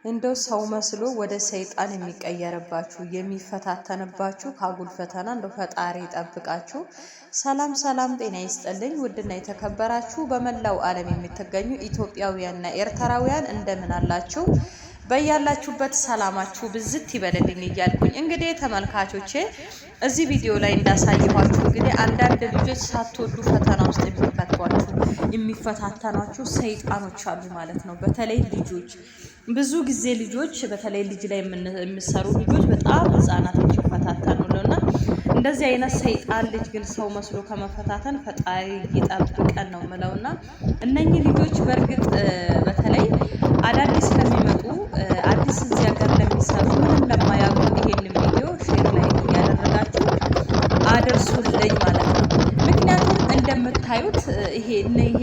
እንደው ሰው መስሎ ወደ ሰይጣን የሚቀየርባችሁ የሚፈታተንባችሁ ካጉል ፈተና እንደው ፈጣሪ ይጠብቃችሁ። ሰላም ሰላም፣ ጤና ይስጥልኝ ውድና የተከበራችሁ በመላው ዓለም የምትገኙ ኢትዮጵያውያንና ኤርትራውያን እንደምን አላችሁ? በያላችሁበት ሰላማችሁ ብዝት ይበልልኝ እያልኩኝ እንግዲህ ተመልካቾቼ እዚህ ቪዲዮ ላይ እንዳሳየኋችሁ እንግዲህ አንዳንድ ልጆች ሳትወዱ ፈተና ውስጥ የሚፈታተናችሁ ሰይጣኖች አሉ ማለት ነው። በተለይ ልጆች ብዙ ጊዜ ልጆች በተለይ ልጅ ላይ የሚሰሩ ልጆች በጣም ህፃናቶች ይፈታተኑና እንደዚህ አይነት ሰይጣን ልጅ ግን ሰው መስሎ ከመፈታተን ፈጣሪ ይጠብቀን ነው የምለውና እነኚህ ልጆች በእርግጥ በተለይ አዳዲስ ለሚመጡ አዲስ እዚህ ሀገር ለሚሰሩ ምንም ለማያውቁ ይሄንን ቪዲዮ ሼር ላይ እያደረጋችሁ አድርሱልኝ ማለት ነው። ምክንያቱም እንደምታዩት ይሄነኝ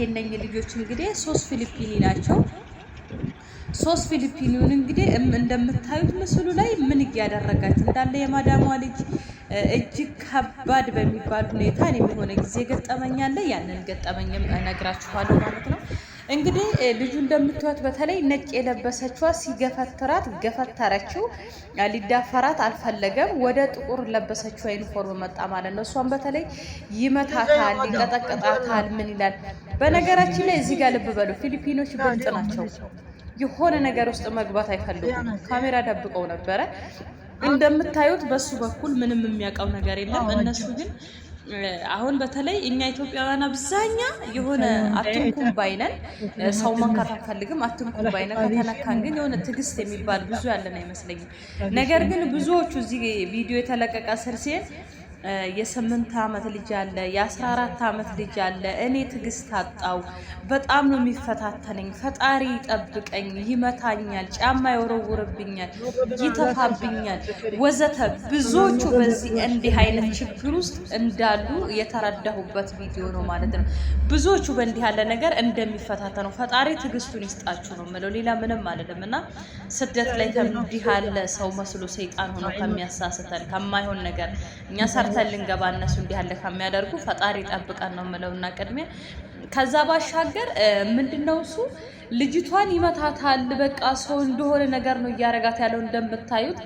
ልጆች እንግዲህ ሶስት ፊሊፒኒ ናቸው። ሶስት ፊሊፒኒውን እንግዲህ እንደምታዩት ምስሉ ላይ ምን እያደረጋች እንዳለ የማዳሟ ልጅ እጅግ ከባድ በሚባል ሁኔታ የሚሆነ ጊዜ ገጠመኛለ። ያንን ገጠመኝም እነግራችኋለሁ ማለት ነው። እንግዲህ ልጁ እንደምታዩት በተለይ ነጭ የለበሰችዋ ሲገፈትራት ገፈተረችው። ሊዳፈራት አልፈለገም። ወደ ጥቁር ለበሰችው ዩኒፎርም መጣ ማለት ነው። እሷን በተለይ ይመታታል፣ ይቀጠቅጣታል። ምን ይላል? በነገራችን ላይ እዚህ ጋር ልብ በሉ፣ ፊሊፒኖች ብልጥ ናቸው። የሆነ ነገር ውስጥ መግባት አይፈልጉም። ካሜራ ደብቀው ነበረ። እንደምታዩት በሱ በኩል ምንም የሚያውቀው ነገር የለም። እነሱ ግን አሁን በተለይ እኛ ኢትዮጵያውያን አብዛኛ የሆነ አትንኩም ባይነን፣ ሰው መንካት አንፈልግም። አትንኩም ባይነን ከተነካን ግን የሆነ ትዕግስት የሚባል ብዙ ያለን አይመስለኝም። ነገር ግን ብዙዎቹ እዚህ ቪዲዮ የተለቀቀ ስር ሲል የ8 ዓመት ልጅ አለ፣ የ14 ዓመት ልጅ አለ። እኔ ትዕግስት አጣው፣ በጣም ነው የሚፈታተነኝ፣ ፈጣሪ ይጠብቀኝ፣ ይመታኛል፣ ጫማ ይወረውርብኛል፣ ይተፋብኛል ወዘተ። ብዙዎቹ በዚህ እንዲህ አይነት ችግር ውስጥ እንዳሉ የተረዳሁበት ቪዲዮ ነው ማለት ነው። ብዙዎቹ በእንዲህ ያለ ነገር እንደሚፈታተኑ ፈጣሪ ትዕግስቱን ይስጣችሁ ነው የምለው፣ ሌላ ምንም አይደለም። እና ስደት ላይ እንዲህ ያለ ሰው መስሎ ሰይጣን ሆኖ ከሚያሳስተን ከማይሆን ነገር እኛ ልንገባ እነሱ እንዲህ ያለ ከሚያደርጉ ፈጣሪ ጠብቀን ነው የምለውና ቅድሚያ ከዛ ባሻገር ምንድነው እሱ ልጅቷን ይመታታል። በቃ ሰው እንደሆነ ነገር ነው እያረጋት ያለው እንደምታዩት።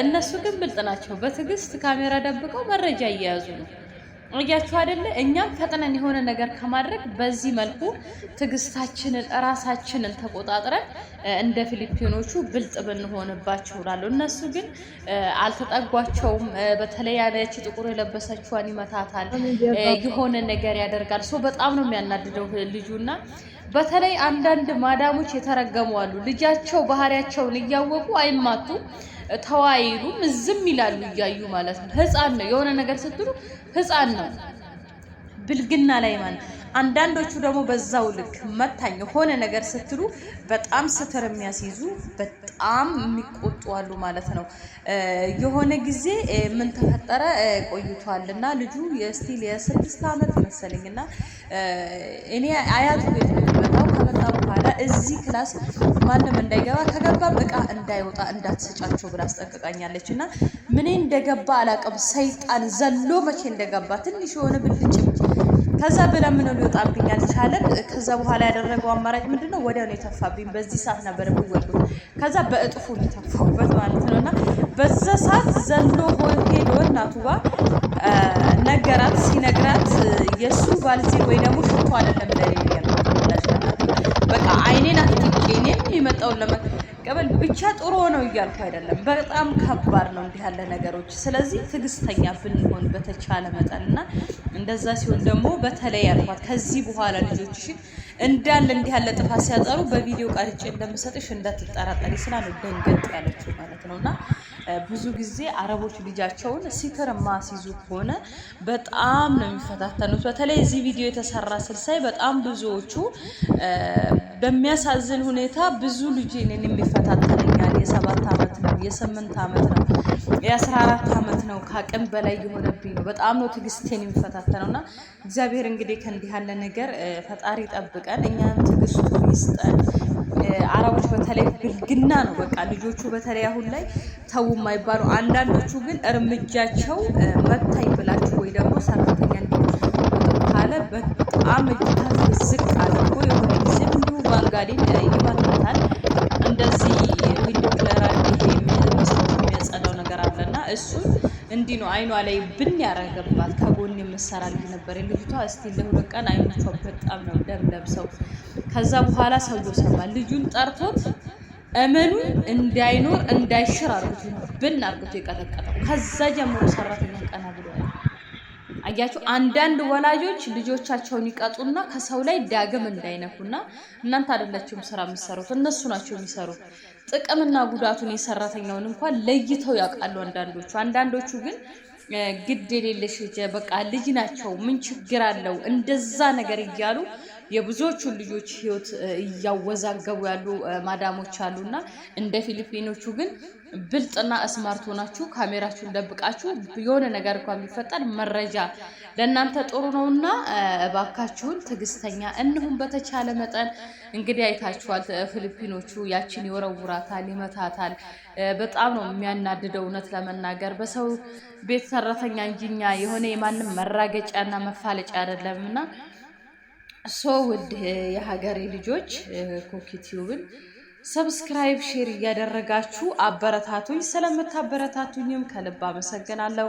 እነሱ ግን ብልጥ ናቸው። በትዕግስት ካሜራ ደብቀው መረጃ እየያዙ ነው። እያችሁ አይደለ? እኛም ፈጥነን የሆነ ነገር ከማድረግ በዚህ መልኩ ትዕግስታችንን ራሳችንን ተቆጣጥረን እንደ ፊሊፒኖቹ ብልጥ ብንሆንባቸው እላለሁ። እነሱ ግን አልተጠጓቸውም። በተለይ ያለች ጥቁር የለበሰችዋን ይመታታል፣ የሆነ ነገር ያደርጋል። ሰው በጣም ነው የሚያናድደው ልጁና በተለይ አንዳንድ ማዳሞች የተረገሙ አሉ። ልጃቸው ባህሪያቸውን እያወቁ አይማቱ ተዋይሉም ዝም ይላሉ እያዩ ማለት ነው። ህፃን ነው የሆነ ነገር ስትሉ ህፃን ነው ብልግና ላይ ማለት። አንዳንዶቹ ደግሞ በዛው ልክ መታኝ የሆነ ነገር ስትሉ በጣም ስትር የሚያስይዙ በጣም የሚቆጡ አሉ ማለት ነው። የሆነ ጊዜ ምን ተፈጠረ ቆይቷልና ልጁ የስቲል የ6 ዓመት መሰለኝና እኔ አያቱ ቤት ነው ከመጣ በኋላ እዚህ ክላስ ማንም እንዳይገባ ከገባም እቃ እንዳይወጣ እንዳትሰጫቸው ብላ አስጠንቅቃኛለች። እና ምን እንደገባ አላውቅም። ሰይጣን ዘሎ መቼ እንደገባ ትንሽ የሆነ ብልጭ ከዛ በለምን ነው ሊወጣብኝ አልቻለም። ከዛ በኋላ ያደረገው አማራጭ ምንድነው? ወዲያው ነው የተፋብኝ። በዚህ ሰዓት ነበር የሚወዱ። ከዛ በእጥፉ ተፋውበት ማለት ነውና በዛ ሰዓት ዘሎ ሄዶ እናቱ ጋር ነገራት። ሲነግራት የሱ ባልዚ ወይ ደግሞ ሽቶ አይደለም ለሌላ በቃ አይኔን አትጥቂ እኔን የመጣው ለመቀበል ብቻ ጥሩ ነው እያልኩ አይደለም። በጣም ከባድ ነው እንዲህ ያለ ነገሮች። ስለዚህ ትዕግስተኛ ብንሆን በተቻለ መጠንና እንደዛ ሲሆን ደግሞ በተለይ ያልኳት ከዚህ በኋላ ልጆችሽን እንዳለ እንዲህ ያለ ጥፋት ሲያጠሩ በቪዲዮ ቀርጬ እንደምሰጥሽ እንዳትጠራጠሪ ስላለ ደንገጥ ያለችው ማለት ነውና ብዙ ጊዜ አረቦች ልጃቸውን ሲትር ማሲዙ ከሆነ በጣም ነው የሚፈታተኑት። በተለይ እዚህ ቪዲዮ የተሰራ ስልሳይ በጣም ብዙዎቹ በሚያሳዝን ሁኔታ ብዙ ልጅ እኔን የሚፈታተነኛል። የ7 ዓመት ነው፣ የ8 ዓመት ነው፣ የ14 ዓመት ነው። ከአቅም በላይ የሆነብኝ ነው። በጣም ነው ትዕግስቴን የሚፈታተነውና እግዚአብሔር እንግዲህ ከእንዲህ ያለ ነገር ፈጣሪ ጠብቀን፣ እኛም ትዕግስቱ ይስጠን። አረቦች በተለይ ብልግና ነው በቃ ልጆቹ በተለይ አሁን ላይ ተው የማይባሉ። አንዳንዶቹ ግን እርምጃቸው መታይ ብላችሁ ወይ ደግሞ ሰራተኛ ካለ በጣም እጅ ዝቅ አድርጎ የሆነ ጊዜ እንዲሁ ባንጋሊን ይመታታል። እንደዚህ እሱ እንዲህ ነው አይኗ ላይ ብን ያረገባት ከጎን የምሰራ ልጅ ነበር ልጅቷ። እስቲ ለሁለት ቀን አይኖቿ በጣም ነው ደም ለብሰው። ከዛ በኋላ ሰውየው ሰማ ልጁን ጠርቶት እመኑ እንዳይኖር እንዳይሽር አርጉት ብን አርጉት የቀጠቀጠው። ከዛ ጀምሮ ሰራተኛ ቀና ብሎ አያችሁ። አንዳንድ ወላጆች ልጆቻቸውን ይቀጡና ከሰው ላይ ዳግም እንዳይነኩና እናንተ አይደላችሁም ስራ የምትሰሩት እነሱ ናቸው የሚሰሩት። ጥቅምና ጉዳቱን የሰራተኛውን እንኳን ለይተው ያውቃሉ አንዳንዶቹ ግን ግድ የሌለሽ በቃ ልጅ ናቸው ምን ችግር አለው እንደዛ ነገር እያሉ የብዙዎቹን ልጆች ህይወት እያወዛገቡ ያሉ ማዳሞች አሉና እንደ ፊሊፒኖቹ ግን ብልጥና ስማርት ሆናችሁ ካሜራችሁን ደብቃችሁ የሆነ ነገር እንኳን ቢፈጠር መረጃ ለእናንተ ጥሩ ነውና እባካችሁን ትዕግስተኛ እንሁን በተቻለ መጠን። እንግዲህ አይታችኋል ፊሊፒኖቹ ያችን ይወረውራታል ይመታታል። በጣም ነው የሚያናድደው እውነት ለመናገር በሰው ቤት ሰራተኛ እንጂኛ የሆነ የማንም መራገጫና መፋለጫ አይደለምና ውድ የሀገሬ ልጆች ኮኪቲዩብን ሰብስክራይብ ሼር እያደረጋችሁ አበረታቱኝ። ስለምታበረታቱኝም ከልብ አመሰግናለሁ።